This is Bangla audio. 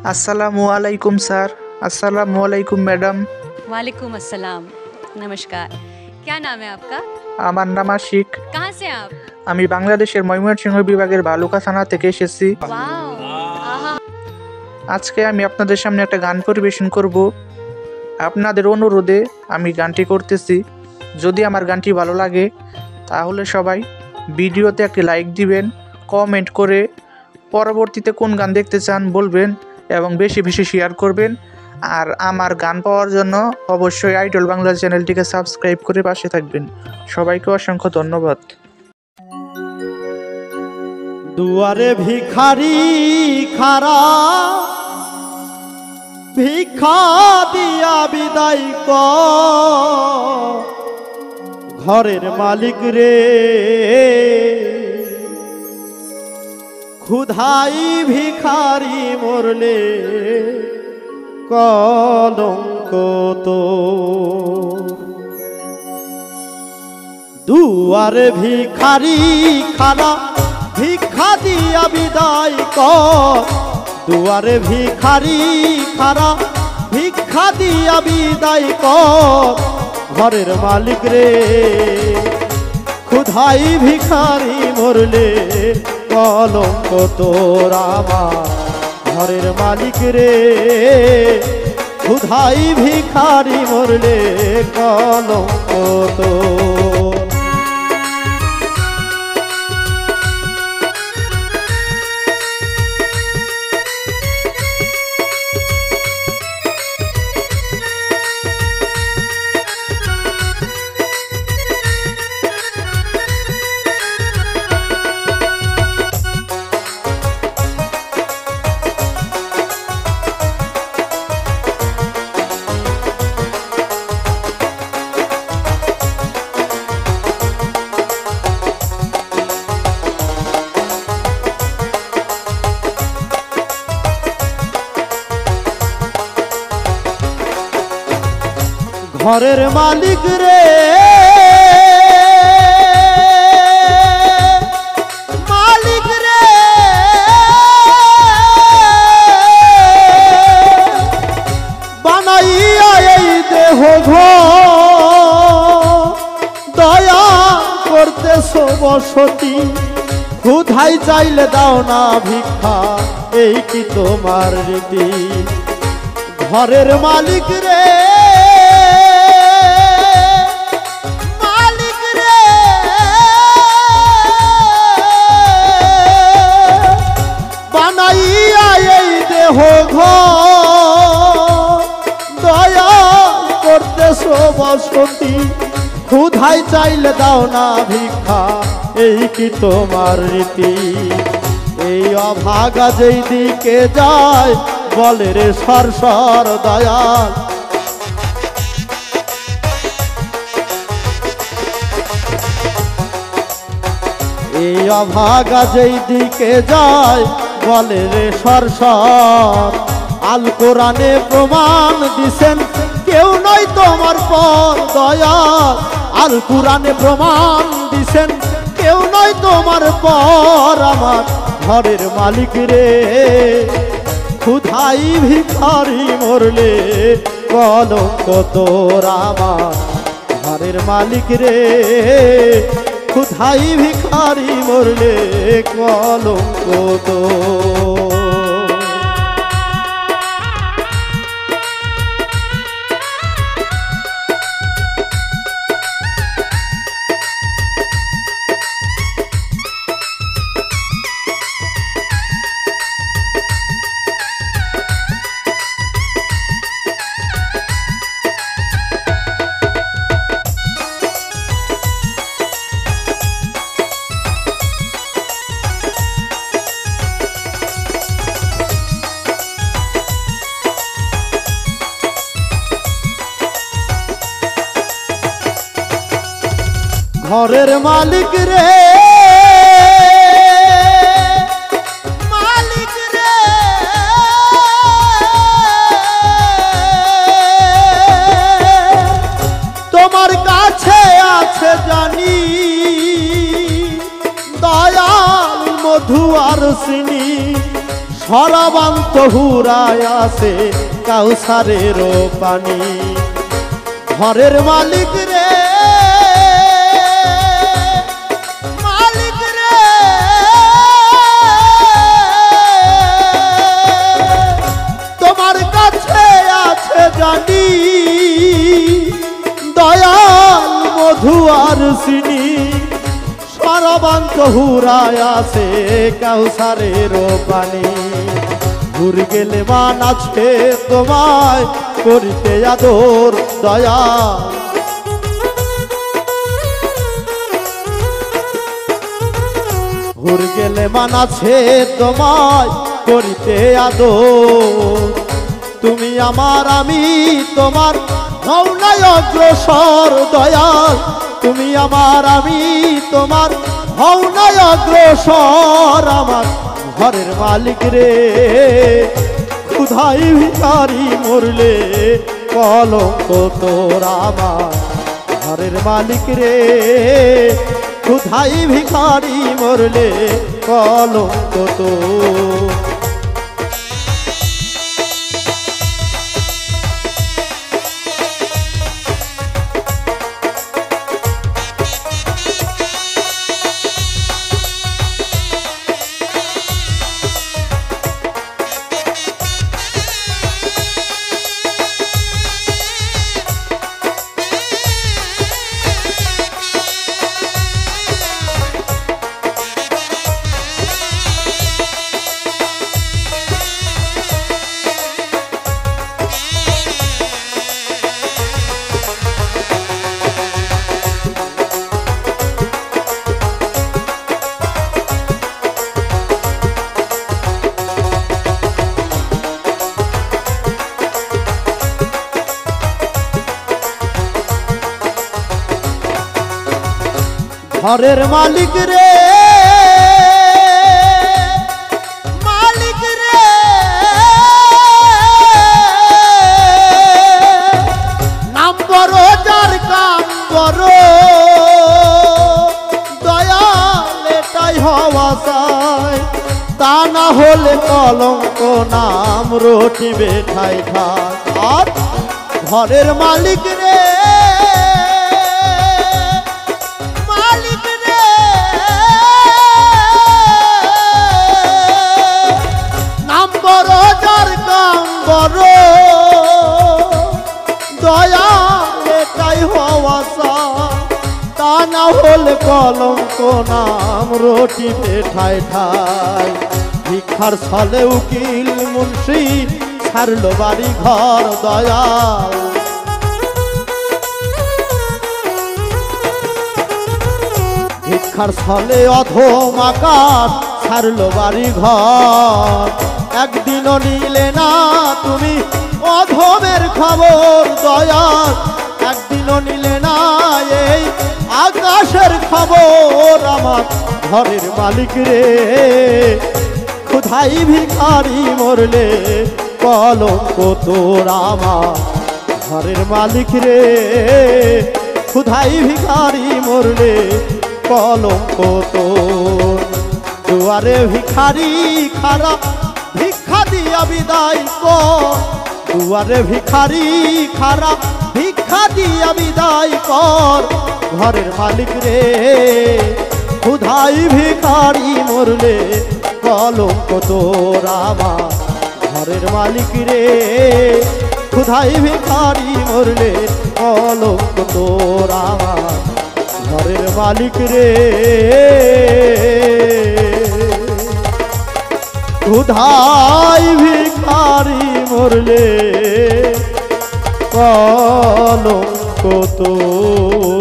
अस्सलामु अलैकुम सर। अस्सलामु अलैकुम मैडम। वालेकुम अस्सलाम। नमस्कार। क्या नाम है आपका? আমার নাম আশিক। कहाँ से आप? আমি বাংলাদেশের ময়মনসিংহ বিভাগের ভালুকা থানা থেকে এসেছি। वाओ। आहा। আজকে আমি আপনাদের সামনে একটা গান পরিবেশন করব। আপনাদের অনুরোধে আমি গানটি করতেছি। যদি আমার গানটি ভালো লাগে তাহলে সবাই ভিডিওতে একটি লাইক দিবেন, কমেন্ট করে পরবর্তীতে কোন গান দেখতে চান বলবেন এবং বেশি বেশি শেয়ার করবেন। আর আমার গান পাওয়ার জন্য অবশ্যই আইডল বাংলা চ্যানেলটিকে সাবস্ক্রাইব করে পাশে থাকবেন। সবাইকে অসংখ্য ধন্যবাদ। দুয়ারে ভিখারি খারা ভিক্ষা দিয়া বিদায় কর, ঘরের মালিক রে ক্ষুধাই ভিখারি মরলে কলঙ্ক তো। দুয়ারে ভিখারি খারা ভিক্ষা দিয়া বিদায় কর, দুয়ারে ভিখারি খারা ভিক্ষা দিয়া বিদায় কর, ঘরের মালিক রে ক্ষুধাই ভিখারি মরলে কলঙ্ক তোর আমার, ঘরের মালিক রে ক্ষুধাই ভিখারি মরলে কলঙ্ক তোর। ঘরের মালিক রে মালিক রে বানাইয়া এই দেহ দয়া করতেছ বসতি, ক্ষুধাই চাইলে দাও না ভিক্ষা এই কি তোমার রীতি। ঘরের মালিক রে দয়া করতেছ বসতি, ক্ষুধাই চাইলে দাও না ভিক্ষা এই কি তোমার রীতি। এই অভাগা যেই দিকে যায় বলে রে সর সর দয়াল, এই অভাগা যেই দিকে যায় বলে রে সর সর। আল কোরআনে প্রমাণ দিছেন কেউ নয় তোমার পর দয়াল, আল কোরআনে প্রমাণ দিছেন কেউ নয় তোমার পর আমার, ঘরের মালিক রে ক্ষুধাই ভিখারি মরলে কলঙ্ক তোর আমার, ঘরের মালিক রে ক্ষুধাই ভিখারি মরলে কলঙ্ক তোর। ঘরের মালিক রে মালিক রে তোমার কাছে আছে জানি দয়াল মধু আর চিনি, হরাবান্ত হুরায় আছে কাউসারের পানি। ঘরের মালিক রে মালিক রে তোমার কাছে আছে জানি দয়াল মধু আর চিনি। সরবান্ত হুরায় আছে কাউসারের পানি। ভুর গেলে মান আছে তোমায় করিতে আদর দয়া। ভুর গেলে মান আছে তোমায় করিতে আদর। তুমি আমার আমি তোমার হও না অগ্রসর দয়াল। তুমি আমার আমি তোমার হও না অগ্রসর। আমার ঘরের মালিক রে ক্ষুধাই ভিখারি মরলে কলঙ্ক তোর। আমার ঘরের মালিক রে ক্ষুধাই ভিখারি মরলে কলঙ্ক তোর। ঘরের মালিক রে মালিক রে নাম বড় যার কাম বড় দয়াল এটাই হওয়া চাই। তা না হলে কলঙ্ক নাম রটিবে ঠাই ঠাই। আর ঘরের মালিক রে দয়াল এটাই হওয়া চাই। তা না হলে কলঙ্ক নাম রটিতে ঠাই ঠাই। ভিক্ষার ছলে উকিল মুন্সি ছাড়ল বাড়ি ঘর দয়াল। ভিক্ষার ছলে অধম আকাশ ছাড়ল বাড়ি ঘর। একদিনও নিলে না তুমি অধমের খবর দয়াল। একদিনও নিলে না এই আকাশের খবর। আমার ঘরের মালিক রে ক্ষুধাই ভিখারি মরলে কলঙ্ক তোর। আমার ঘরের মালিক রে ক্ষুধাই ভিখারি মরলে কলঙ্ক তোর। দুয়ারে ভিখারি খারাপ ভিক্ষা দিয়া বিদায় কর। দুয়ারে ভিখারি খারাপ ভিক্ষা দিয়া বিদায় কর। ঘরের মালিক রে ক্ষুধাই ভিখারি মরলে কলঙ্ক তোর। আমার ঘরের মালিক রে ক্ষুধাই ভিখারি মরলে কলঙ্ক তোর। আমার ঘরের মালিক রে ক্ষুধাই ভিখারি মরলে কলঙ্ক তোর।